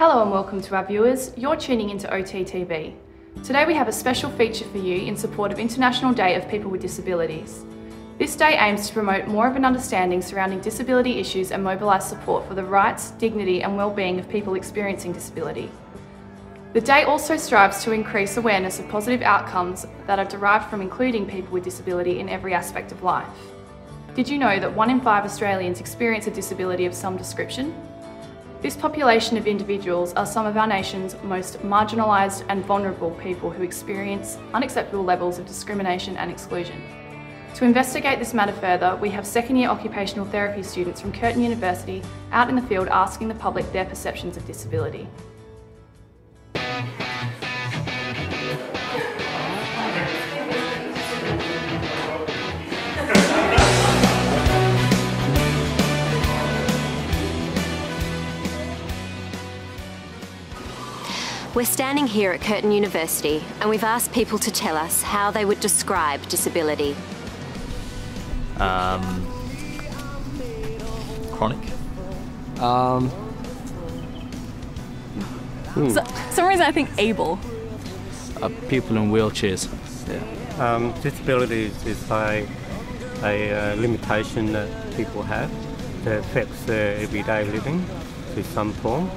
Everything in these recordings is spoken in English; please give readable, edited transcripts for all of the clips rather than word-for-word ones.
Hello and welcome to our viewers. You're tuning into OTTV. Today we have a special feature for you in support of International Day of People with Disabilities. This day aims to promote more of an understanding surrounding disability issues and mobilise support for the rights, dignity and well-being of people experiencing disability. The day also strives to increase awareness of positive outcomes that are derived from including people with disability in every aspect of life. Did you know that 1 in 5 Australians experience a disability of some description? This population of individuals are some of our nation's most marginalised and vulnerable people who experience unacceptable levels of discrimination and exclusion. To investigate this matter further, we have second-year occupational therapy students from Curtin University out in the field asking the public their perceptions of disability. We're standing here at Curtin University and we've asked people to tell us how they would describe disability. Chronic. For some reason I think able. People in wheelchairs. Yeah. Disability is a limitation that people have that affects their everyday living to some form.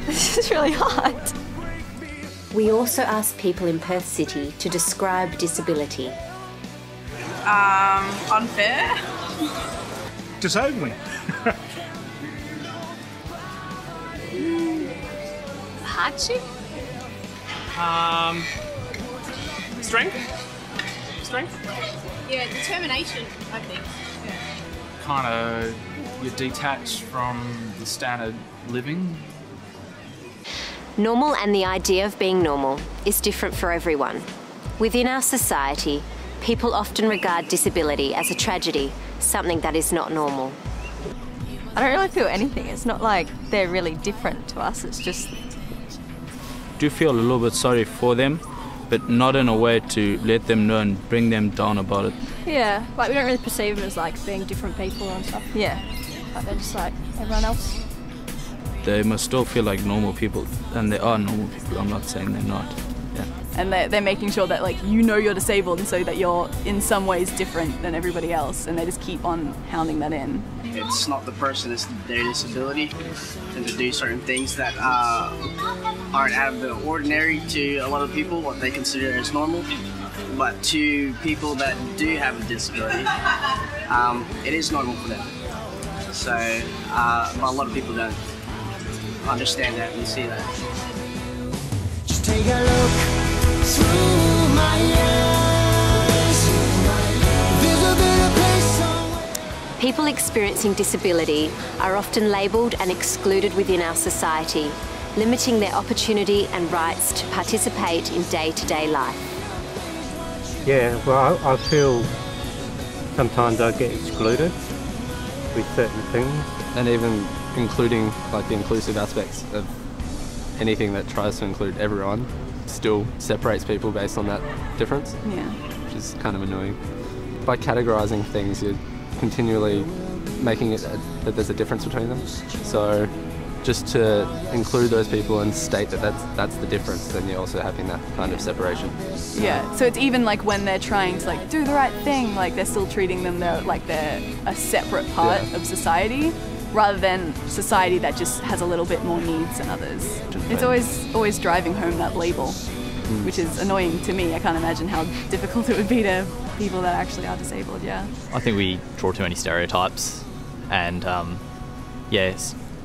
This is really hard. We also asked people in Perth City to describe disability. Unfair? Disabling. Hardship? Strength? Yeah, determination, I think. Yeah. Kind of, you're detached from the standard living. Normal and the idea of being normal is different for everyone. Within our society, people often regard disability as a tragedy, something that is not normal. I don't really feel anything. It's not like they're really different to us. It's just... Do feel a little bit sorry for them, but not in a way to let them know and bring them down about it. Yeah, like we don't really perceive them as like being different people and stuff. Yeah. Like they're just like everyone else. They must still feel like normal people, and they are normal people. I'm not saying they're not. Yeah. And they're making sure that like you know you're disabled and so that you're in some ways different than everybody else, and they just keep on hounding that in. It's not the person, it's their disability, and to do certain things that aren't out of the ordinary to a lot of people, what they consider as normal. But to people that do have a disability, it is normal for them. So, but a lot of people don't understand that and see that. Just take a look through my eyes. There's a better place somewhere. People experiencing disability are often labelled and excluded within our society, limiting their opportunity and rights to participate in day-to-day life. Yeah, well, I feel sometimes I get excluded with certain things. And even including like the inclusive aspects of anything that tries to include everyone still separates people based on that difference. Yeah. Which is kind of annoying. By categorising things, you're continually making it that there's a difference between them. So just to include those people and state that that's the difference, then you're also having that kind of separation. Yeah, so it's even like when they're trying to like do the right thing, like they're still treating them like they're a separate part of society, rather than society that just has a little bit more needs than others. It's always driving home that label, which is annoying to me. I can't imagine how difficult it would be to people that actually are disabled, yeah. I think we draw too many stereotypes and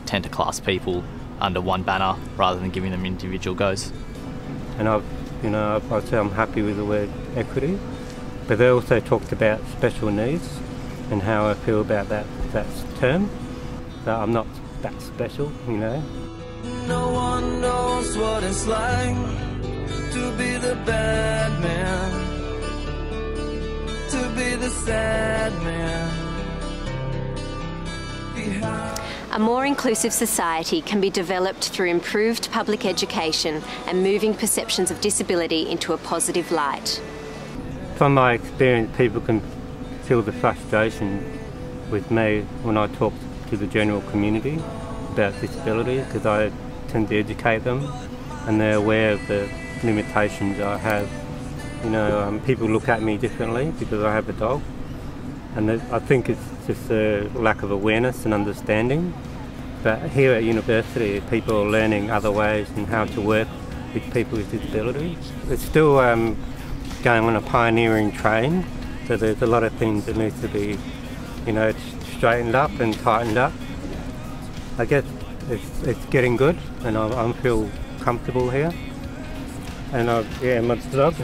tend to class people under one banner rather than giving them individual goes. And I'd say I'm happy with the word equity, but they also talked about special needs and how I feel about that term. That I'm not that special, you know. No one knows what it's like to be the bad man, to be the sad man. A more inclusive society can be developed through improved public education and moving perceptions of disability into a positive light. From my experience, people can feel the frustration with me when I talk to the general community about disability, because I tend to educate them and they're aware of the limitations I have. You know, people look at me differently because I have a dog, and I think it's just a lack of awareness and understanding. But here at university, people are learning other ways and how to work with people with disabilities. It's still going on a pioneering train, so there's a lot of things that need to be, you know, straightened up and tightened up. I guess it's getting good, and I feel comfortable here. And yeah, my dog.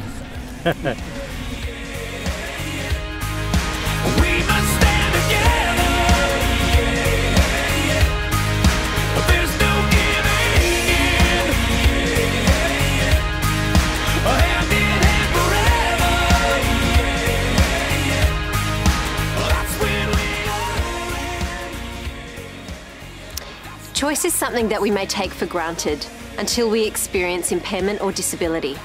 Choice is something that we may take for granted until we experience impairment or disability.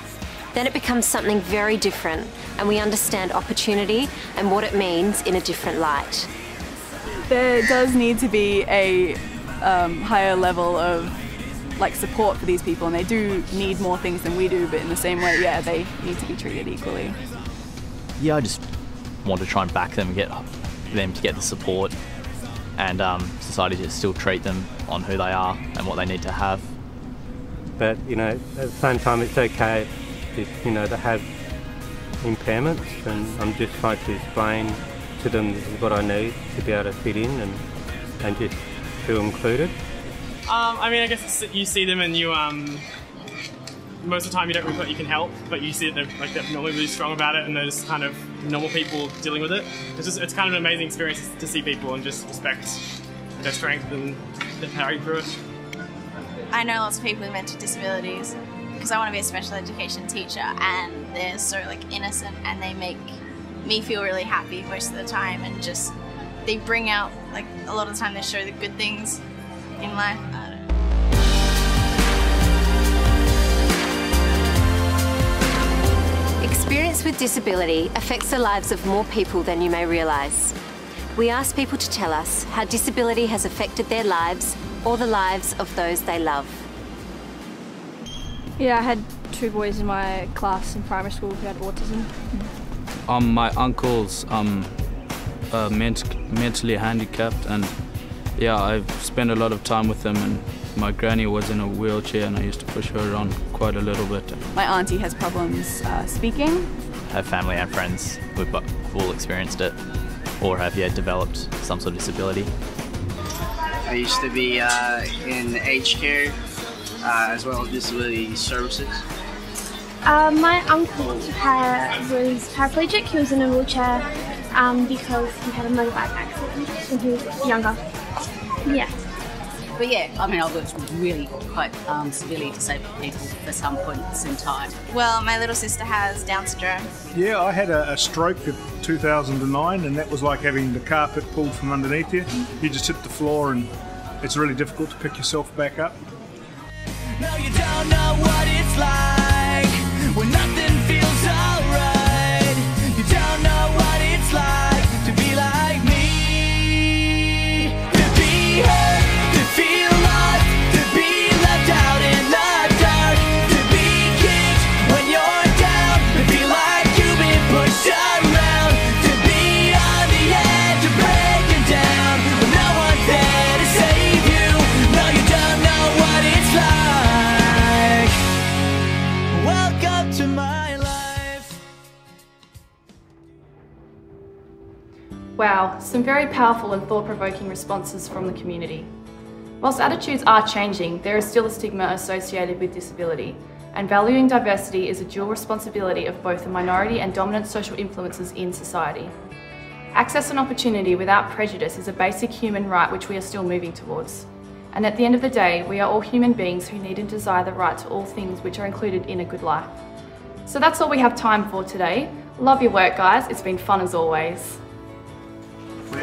Then it becomes something very different, and we understand opportunity and what it means in a different light. There does need to be a higher level of support for these people, and they do need more things than we do, but in the same way, yeah, they need to be treated equally. Yeah, I just want to try and back them and get them to get the support, and society to still treat them on who they are and what they need to have. But, you know, at the same time, it's okay if, you know, they have impairments, and I'm just trying to explain to them this is what I need to be able to fit in and just feel included. I mean, I guess you see them and you, most of the time you don't really feel like you can help, but you see that they're normally really strong about it and they're just kind of normal people dealing with it. It's kind of an amazing experience to see people and just respect their strength and their power through it. I know lots of people with mental disabilities because I want to be a special education teacher, and they're so innocent, and they make me feel really happy most of the time, and just they bring out a lot of the time they show the good things in life. Experience with disability affects the lives of more people than you may realise. We ask people to tell us how disability has affected their lives or the lives of those they love. Yeah, I had 2 boys in my class in primary school who had autism. My uncle's mentally handicapped, and yeah, I've spent a lot of time with them, and my granny was in a wheelchair and I used to push her around quite a little bit. My auntie has problems speaking. Her family and friends have all experienced it or have developed some sort of disability. I used to be in aged care as well as disability services. My uncle was paraplegic. He was in a wheelchair because he had a motorbike accident when he was younger. Yeah. But yeah, I mean, I've worked with really quite severely disabled people for some points in time. Well, my little sister has Down syndrome. Yeah, I had a stroke in 2009, and that was like having the carpet pulled from underneath you. You just hit the floor and it's really difficult to pick yourself back up. Now you don't know what it's like when nothing feels alright. You don't know what it's like to be like me, to be hurt. Feel lost, to be left out in the dark, to be kicked when you're down, to feel like you've been pushed around, to be on the edge of breaking down, when no one's there to save you. No, you don't know what it's like. Welcome to my life. Wow, some very powerful and thought-provoking responses from the community. Whilst attitudes are changing, there is still a stigma associated with disability, and valuing diversity is a dual responsibility of both the minority and dominant social influences in society. Access and opportunity without prejudice is a basic human right which we are still moving towards. And at the end of the day, we are all human beings who need and desire the right to all things which are included in a good life. So that's all we have time for today. Love your work, guys. It's been fun as always. Woo!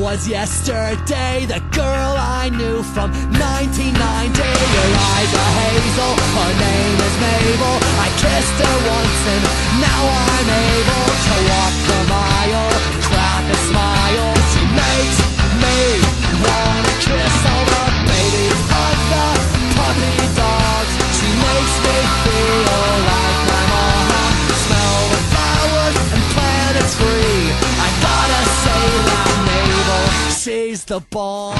was yesterday, the girl I knew from 1990. Your eyes are hazel, her name is Mable. I kissed her once and now I'm able to walk the mile, crack a smile. She makes me wanna kiss all the babies of the puppy dogs. She makes me feel like I'm on a smell the flowers and planets free. I gotta say that Mable, she's the bomb.